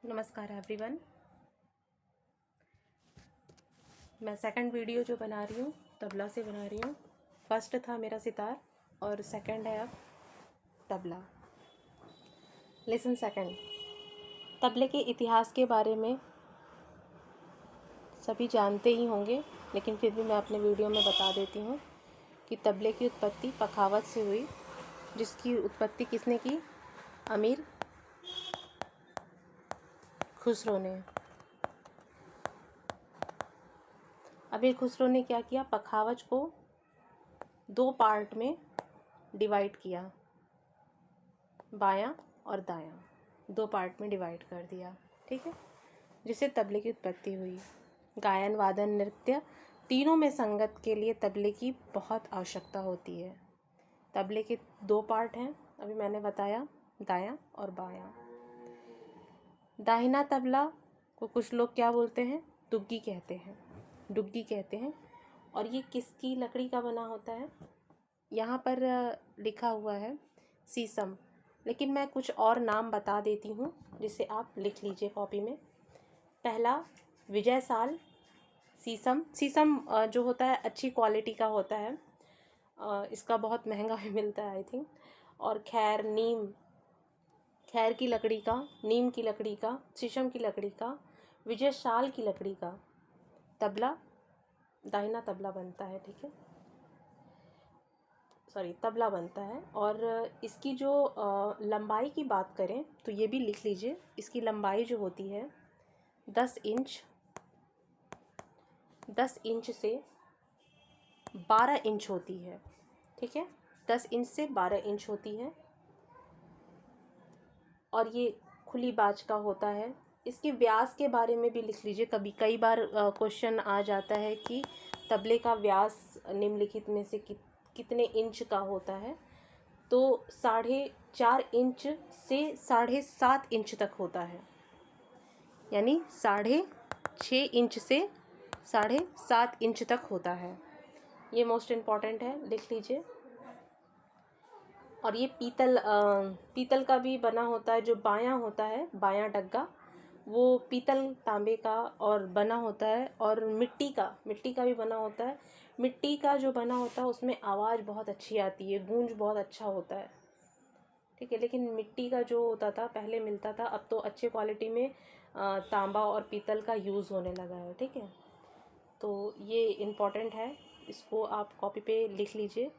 नमस्कार एवरीवन। मैं second video जो बना रही हूँ तबला से बना रही हूँ। फर्स्ट था मेरा सितार और सेकंड है अब तबला। Lesson second. तबले के इतिहास के बारे में सभी जानते ही होंगे, लेकिन फिर भी मैं अपने वीडियो में बता देती हूँ कि तबले की उत्पत्ति पखावज से हुई, जिसकी उत्पत्ति किसने की? अमीर खुसरो ने। अमीर खुसरो ने क्या किया? पखावज को दो पार्ट में डिवाइड किया, बायां और दायां दो पार्ट में डिवाइड कर दिया, ठीक है, जिससे तबले की उत्पत्ति हुई। गायन, वादन, नृत्य तीनों में संगत के लिए तबले की बहुत आवश्यकता होती है। तबले के दो पार्ट हैं, अभी मैंने बताया, दायां और बायां। दाहिना तबला को कुछ लोग क्या बोलते हैं? दुग्गी कहते हैं, डुग्गी कहते हैं। और ये किसकी लकड़ी का बना होता है? यहाँ पर लिखा हुआ है शीशम, लेकिन मैं कुछ और नाम बता देती हूँ जिसे आप लिख लीजिए कॉपी में। पहला विजय साल शीशम। शीशम जो होता है अच्छी क्वालिटी का होता है, इसका बहुत महंगा भी मिलता है आई थिंक। और खैर, नीम, खैर की लकड़ी का, नीम की लकड़ी का, शीशम की लकड़ी का, विजय साल की लकड़ी का तबला, दाहिना तबला बनता है, ठीक है, सॉरी तबला बनता है। और इसकी जो लंबाई की बात करें तो ये भी लिख लीजिए। इसकी लंबाई जो होती है 10 इंच, 10 इंच से 12 इंच होती है, ठीक है, 10 इंच से 12 इंच होती है। और ये खुली बाज का होता है। इसके व्यास के बारे में भी लिख लीजिए। कई बार क्वेश्चन आ जाता है कि तबले का व्यास निम्नलिखित में से कितने इंच का होता है, तो 4.5 इंच से 7.5 इंच तक होता है, यानी 6.5 इंच से 7.5 इंच तक होता है। ये मोस्ट इम्पॉर्टेंट है, लिख लीजिए। और ये पीतल का भी बना होता है। जो बायां होता है, बायां डग्गा, वो पीतल तांबे का और बना होता है। और मिट्टी का भी बना होता है। मिट्टी का जो बना होता है उसमें आवाज़ बहुत अच्छी आती है, गूंज बहुत अच्छा होता है, ठीक है। लेकिन मिट्टी का जो होता था पहले मिलता था, अब तो अच्छे क्वालिटी में तांबा और पीतल का यूज़ होने लगा है, ठीक है। तो ये इम्पॉर्टेंट है, इसको आप कॉपी पे लिख लीजिए।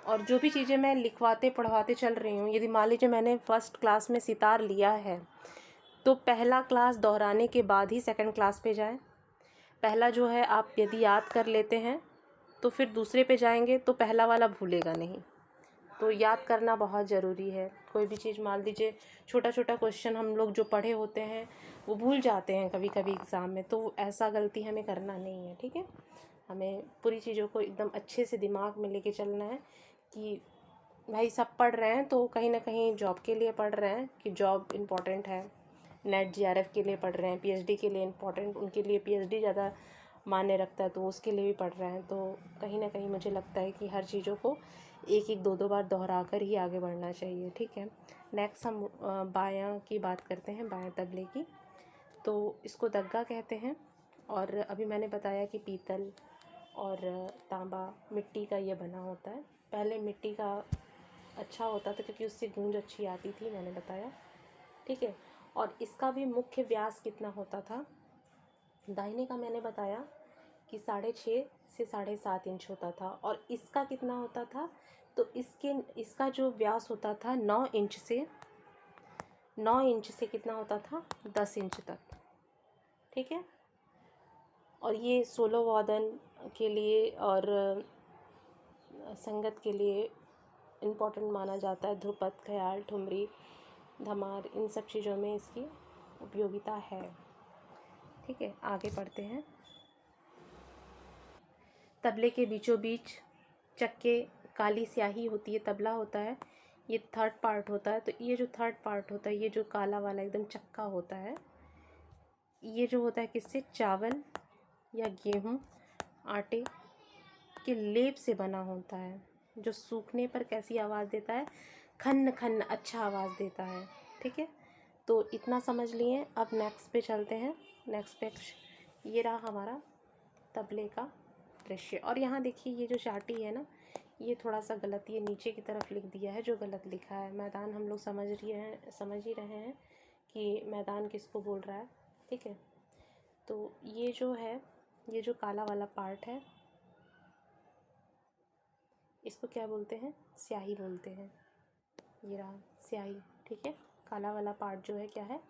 और जो भी चीज़ें मैं लिखवाते पढ़वाते चल रही हूँ, यदि मान लीजिए मैंने फर्स्ट क्लास में सितार लिया है तो पहला क्लास दोहराने के बाद ही सेकंड क्लास पे जाएं। पहला जो है आप यदि याद कर लेते हैं तो फिर दूसरे पे जाएंगे तो पहला वाला भूलेगा नहीं। तो याद करना बहुत ज़रूरी है। कोई भी चीज़, मान लीजिए छोटा छोटा क्वेश्चन हम लोग जो पढ़े होते हैं वो भूल जाते हैं कभी कभी एग्ज़ाम में, तो ऐसा गलती हमें करना नहीं है, ठीक है। हमें पूरी चीज़ों को एकदम अच्छे से दिमाग में लेके चलना है कि भाई सब पढ़ रहे हैं तो कहीं ना कहीं जॉब के लिए पढ़ रहे हैं, कि जॉब इम्पॉर्टेंट है, नेट जीआरएफ के लिए पढ़ रहे हैं, पीएचडी के लिए इम्पॉर्टेंट, उनके लिए पीएचडी ज़्यादा मायने रखता है तो उसके लिए भी पढ़ रहे हैं। तो कहीं ना कहीं मुझे लगता है कि हर चीज़ों को एक एक दो बार दोहरा कर ही आगे बढ़ना चाहिए, ठीक है। नेक्स्ट हम बायां की बात करते हैं, बायां तबले की। तो इसको दग्गा कहते हैं। और अभी मैंने बताया कि पीतल और तांबा, मिट्टी का ये बना होता है। पहले मिट्टी का अच्छा होता था क्योंकि उससे गूंज अच्छी आती थी, मैंने बताया, ठीक है। और इसका भी मुख्य व्यास कितना होता था? दाहिने का मैंने बताया कि 6.5 से 7.5 इंच होता था। और इसका कितना होता था? तो इसका जो व्यास होता था 9 इंच से, 9 इंच से कितना होता था? 10 इंच तक, ठीक है। और ये सोलो वादन के लिए और संगत के लिए इम्पोर्टेंट माना जाता है। ध्रुपद, ख्याल, ठुमरी, धमार, इन सब चीज़ों में इसकी उपयोगिता है, ठीक है। आगे पढ़ते हैं। तबले के बीचों बीच चक्के, काली स्याही होती है, तबला होता है, ये थर्ड पार्ट होता है। तो ये जो थर्ड पार्ट होता है, ये जो काला वाला एकदम चक्का होता है, ये जो होता है किससे? चावल या गेहूँ, आटे के लेप से बना होता है, जो सूखने पर कैसी आवाज़ देता है? खन्न खन्न अच्छा आवाज़ देता है, ठीक है। तो इतना समझ लिए। अब नेक्स्ट पे चलते हैं। नेक्स्ट पे ये रहा हमारा तबले का दृश्य। और यहाँ देखिए ये जो चाटी है ना, ये थोड़ा सा गलत, ये नीचे की तरफ लिख दिया है जो गलत लिखा है। मैदान हम लोग समझ ही रहे हैं कि मैदान किसको बोल रहा है, ठीक है। तो ये जो है, ये जो काला वाला पार्ट है, इसको क्या बोलते हैं? स्याही बोलते हैं। ये रहा स्याही, ठीक है। काला वाला पार्ट जो है क्या है?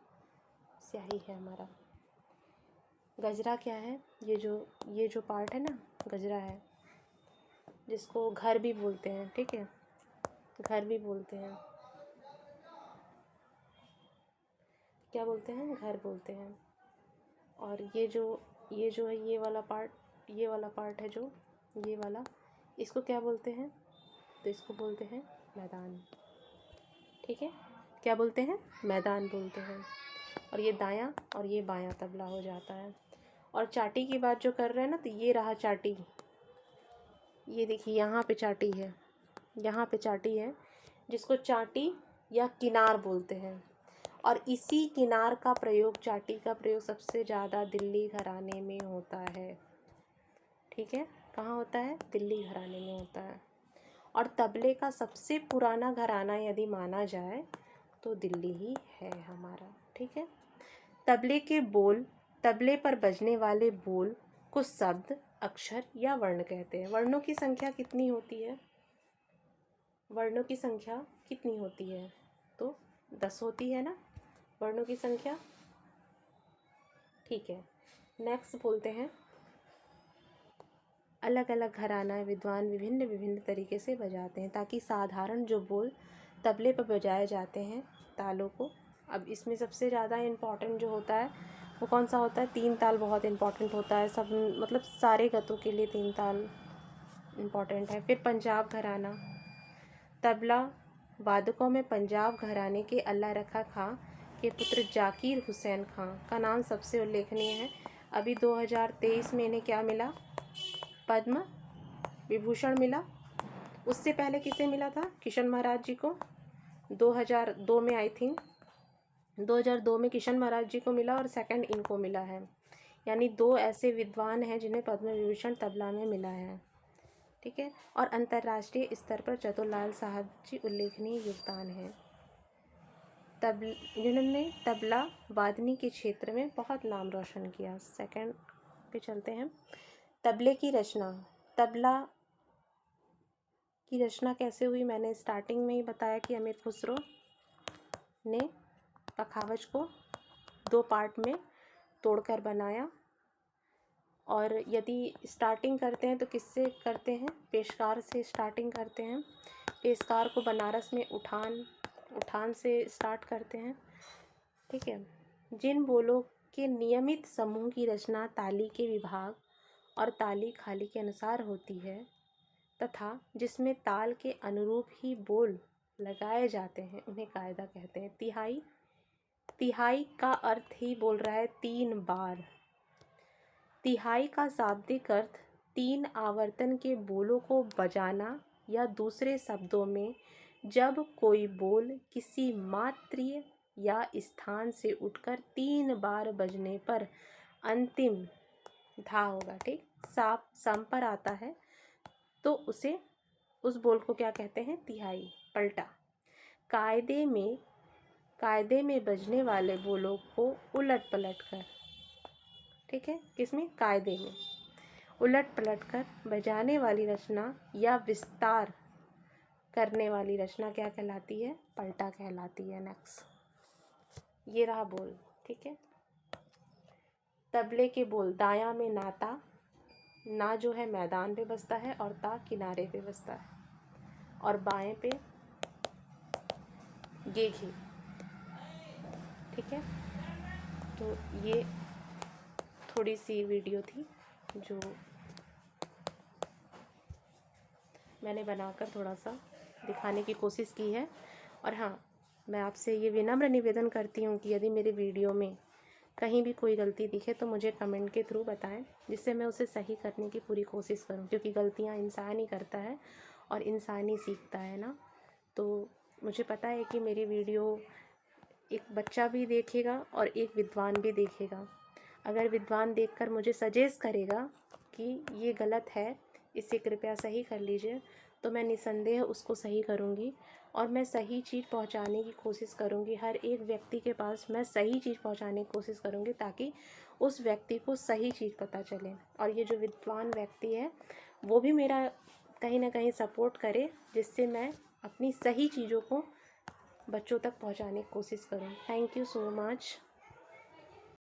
स्याही है हमारा। गजरा क्या है? ये जो पार्ट है ना, गजरा है, जिसको घर भी बोलते हैं, ठीक है, घर भी बोलते हैं। क्या बोलते हैं? घर बोलते हैं। और ये जो है, ये वाला पार्ट है जो, ये वाला, इसको क्या बोलते हैं? तो इसको बोलते हैं मैदान, ठीक है। क्या बोलते हैं? मैदान बोलते हैं। और ये दायां और ये बायां तबला हो जाता है। और चाटी की बात जो कर रहे हैं ना, तो ये रहा चाटी। ये देखिए यहाँ पे चाटी है, यहाँ पे चाटी है, जिसको चाटी या किनार बोलते हैं। और इसी किनार का प्रयोग, चाटी का प्रयोग सबसे ज़्यादा दिल्ली घराने में होता है, ठीक है। कहाँ होता है? दिल्ली घराने में होता है। और तबले का सबसे पुराना घराना यदि माना जाए तो दिल्ली ही है हमारा, ठीक है। तबले के बोल, तबले पर बजने वाले बोल को शब्द, अक्षर या वर्ण कहते हैं। वर्णों की संख्या कितनी होती है? वर्णों की संख्या कितनी होती है? तो 10 होती है ना वर्णों की संख्या, ठीक है। नेक्स्ट बोलते हैं, अलग अलग घराना विद्वान विभिन्न विभिन्न तरीके से बजाते हैं ताकि साधारण जो बोल तबले पर बजाए जाते हैं तालों को। अब इसमें सबसे ज़्यादा इम्पॉर्टेंट जो होता है वो कौन सा होता है? 3 ताल बहुत इम्पॉर्टेंट होता है, सब मतलब सारे गतों के लिए 3 ताल इम्पॉर्टेंट है। फिर पंजाब घराना, तबला वादकों में पंजाब घराने के अल्लाह रखा खां के पुत्र जाकिर हुसैन खां का नाम सबसे उल्लेखनीय है। अभी 2023 में इन्हें क्या मिला? पद्म विभूषण मिला। उससे पहले किसे मिला था? किशन महाराज जी को 2002 में, आई थिंक 2002 में किशन महाराज जी को मिला और सेकंड इनको मिला है। यानी 2 ऐसे विद्वान हैं जिन्हें पद्म विभूषण तबला में मिला है, ठीक है। और अंतर्राष्ट्रीय स्तर पर चतुरलाल साहब जी उल्लेखनीय योगदान है, जिन्होंने तबला वादनी के क्षेत्र में बहुत नाम रोशन किया। सेकंड पे चलते हैं। तबले की रचना, तबला की रचना कैसे हुई? मैंने स्टार्टिंग में ही बताया कि अमीर खुसरो ने पखावज को 2 पार्ट में तोड़कर बनाया। और यदि स्टार्टिंग करते हैं तो किससे करते हैं? पेशकार से स्टार्टिंग करते हैं। पेशकार को बनारस में उठान से स्टार्ट करते हैं, ठीक है। जिन बोलों के नियमित समूह की रचना ताली के विभाग और ताली खाली के अनुसार होती है तथा जिसमें ताल के अनुरूप ही बोल लगाए जाते हैं, उन्हें कायदा कहते हैं। तिहाई का अर्थ ही बोल रहा है 3 बार। तिहाई का शाब्दिक अर्थ 3 आवर्तन के बोलों को बजाना, या दूसरे शब्दों में जब कोई बोल किसी मात्रा या स्थान से उठकर 3 बार बजने पर अंतिम धा होगा, ठीक, साप सम पर आता है तो उस बोल को क्या कहते हैं? तिहाई, पलटा। कायदे में बजने वाले बोलों को उलट पलट कर, ठीक है, किसमें? कायदे में उलट पलट कर बजाने वाली रचना या विस्तार करने वाली रचना क्या कहलाती है? पलटा कहलाती है। नेक्स्ट ये रहा बोल, ठीक है। तबले के बोल, दायां में नाता, ना जो है मैदान पे बजता है और ता किनारे पे बजता है, और बाएं पे गेघी, ठीक है। तो ये थोड़ी सी वीडियो थी जो मैंने बनाकर थोड़ा सा दिखाने की कोशिश की है। और हाँ, मैं आपसे ये विनम्र निवेदन करती हूँ कि यदि मेरे वीडियो में कहीं भी कोई गलती दिखे तो मुझे कमेंट के थ्रू बताएं, जिससे मैं उसे सही करने की पूरी कोशिश करूं, क्योंकि गलतियां इंसान ही करता है और इंसान ही सीखता है ना। तो मुझे पता है कि मेरी वीडियो एक बच्चा भी देखेगा और एक विद्वान भी देखेगा। अगर विद्वान देखकर मुझे सजेस्ट करेगा कि ये गलत है, इसे कृपया सही कर लीजिए, तो मैं निसंदेह उसको सही करूँगी और मैं सही चीज़ पहुँचाने की कोशिश करूँगी। हर एक व्यक्ति के पास मैं सही चीज़ पहुँचाने की कोशिश करूँगी ताकि उस व्यक्ति को सही चीज़ पता चले और ये जो विद्वान व्यक्ति है वो भी मेरा कहीं ना कहीं सपोर्ट करे, जिससे मैं अपनी सही चीज़ों को बच्चों तक पहुंचाने की कोशिश करूं। Thank you so much.